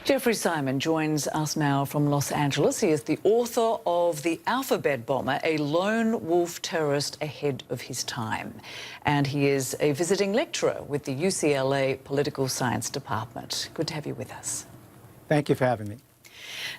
Jeffrey Simon joins us now from Los Angeles. He is the author of The Alphabet Bomber, a lone wolf terrorist ahead of his time. And he is a visiting lecturer with the UCLA Political Science Department. Good to have you with us. Thank you for having me.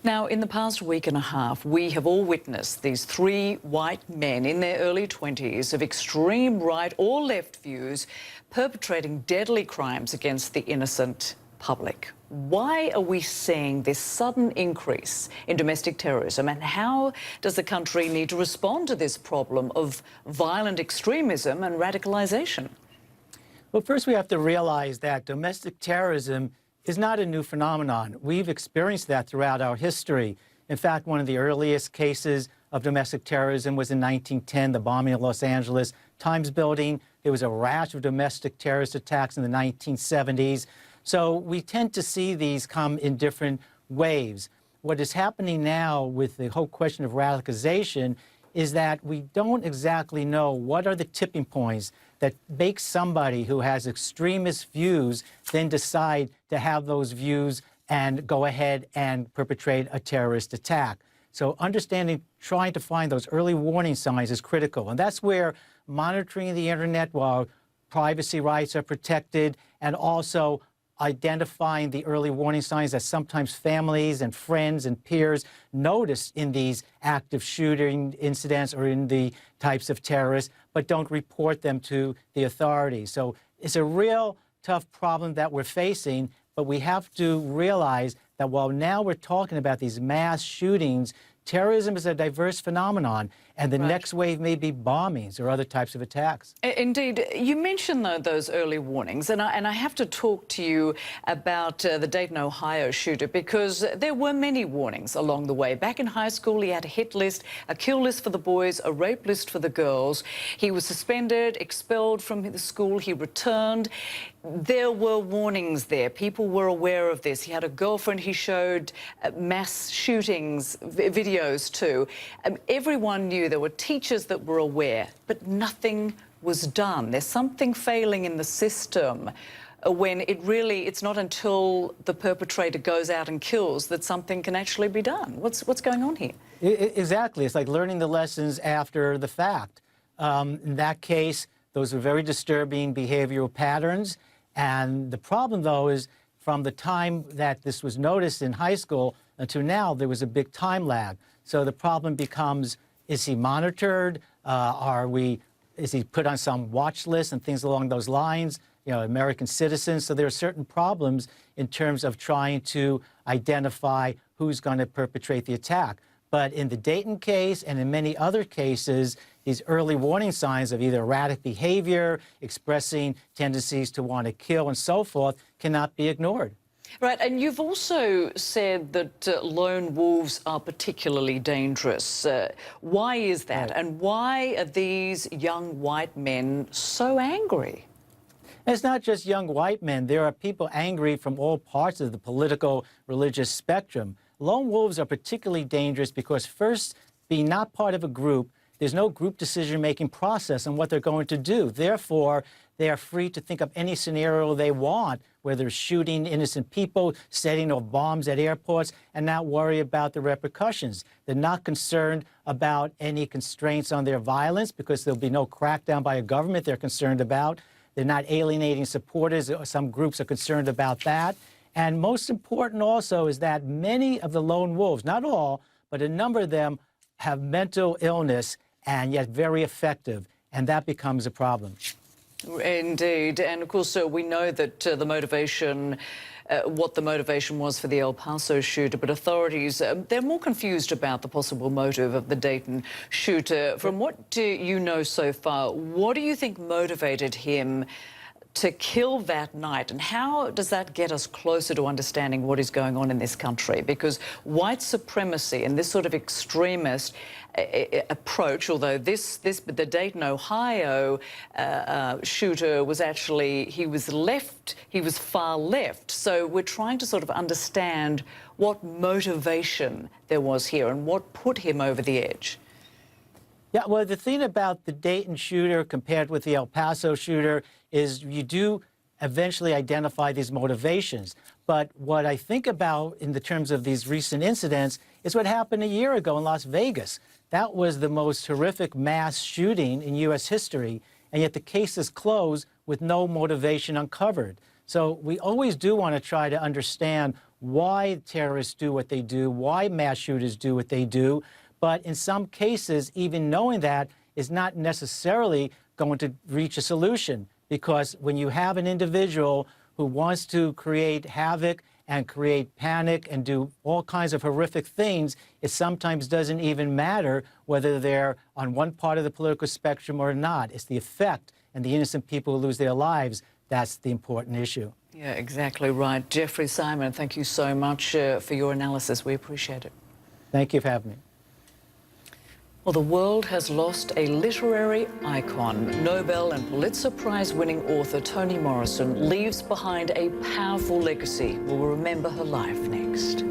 Now, in the past week and a half, we have all witnessed these three white men in their early 20s of extreme right or left views perpetrating deadly crimes against the innocent public. Why are we seeing this sudden increase in domestic terrorism, and how does the country need to respond to this problem of violent extremism and radicalisation? Well, first we have to realize that domestic terrorism is not a new phenomenon. We've experienced that throughout our history. In fact, one of the earliest cases of domestic terrorism was in 1910, the bombing of Los Angeles Times building. There was a rash of domestic terrorist attacks in the 1970s. So we tend to see these come in different waves. What is happening now with the whole question of radicalization is that we don't exactly know what are the tipping points that make somebody who has extremist views then decide to have those views and go ahead and perpetrate a terrorist attack. So understanding, trying to find those early warning signs is critical. And that's where monitoring the internet while privacy rights are protected, and also identifying the early warning signs that sometimes families and friends and peers notice in these active shooting incidents or in the types of terrorists, but don't report them to the authorities. So it's a real tough problem that we're facing, but we have to realize that while now we're talking about these mass shootings, terrorism is a diverse phenomenon, and the next wave may be bombings or other types of attacks. Indeed. You mentioned, though, those early warnings, and I have to talk to you about the Dayton, Ohio shooter, because there were many warnings along the way. Back in high school, he had a hit list, a kill list for the boys, a rape list for the girls. He was suspended, expelled from the school. He returned. There were warnings there. People were aware of this. He had a girlfriend he showed mass shootings videos to. Everyone knew. There were teachers that were aware, but nothing was done. There's something failing in the system when it's not until the perpetrator goes out and kills that something can actually be done. What's going on here? Exactly. It's like learning the lessons after the fact. In that case, those were very disturbing behavioral patterns. And the problem, though, is from the time that this was noticed in high school until now, there was a big time lag. So the problem becomes, is he monitored? Is he put on some watch list and things along those lines? You know, American citizens. So there are certain problems in terms of trying to identify who's going to perpetrate the attack. But in the Dayton case and in many other cases, these early warning signs of either erratic behavior, expressing tendencies to want to kill and so forth cannot be ignored. Right, and you've also said that lone wolves are particularly dangerous. Why is that? Right. And why are these young white men so angry? It's not just young white men. There are people angry from all parts of the political, religious spectrum. Lone wolves are particularly dangerous because, first, being not part of a group, there's no group decision-making process on what they're going to do. Therefore, they are free to think of any scenario they want, whether it's shooting innocent people, setting off bombs at airports, and not worry about the repercussions. They're not concerned about any constraints on their violence because there'll be no crackdown by a government they're concerned about. They're not alienating supporters. Some groups are concerned about that. And most important also is that many of the lone wolves, not all, but a number of them have mental illness and yet very effective, and that becomes a problem. Indeed. And of course, we know that what the motivation was for the El Paso shooter, but authorities, they're more confused about the possible motive of the Dayton shooter. From what do you know so far, what do you think motivated him to kill that night, and how does that get us closer to understanding what is going on in this country? Because white supremacy and this sort of extremist approach, although the Dayton, Ohio shooter was actually, he was far left. So we're trying to sort of understand what motivation there was here and what put him over the edge. Yeah, well, the thing about the Dayton shooter compared with the El Paso shooter is you do eventually identify these motivations. But what I think about in the terms of these recent incidents is what happened a year ago in Las Vegas. That was the most horrific mass shooting in U.S. history, and yet the case is closed with no motivation uncovered. So we always do want to try to understand why terrorists do what they do, why mass shooters do what they do. But in some cases, even knowing that is not necessarily going to reach a solution, because when you have an individual who wants to create havoc and create panic and do all kinds of horrific things, it sometimes doesn't even matter whether they're on one part of the political spectrum or not. It's the effect and the innocent people who lose their lives that's the important issue. Yeah, exactly right. Jeffrey Simon, thank you so much for your analysis. We appreciate it. Thank you for having me. Well, the world has lost a literary icon. Nobel and Pulitzer Prize-winning author Toni Morrison leaves behind a powerful legacy. We'll remember her life next.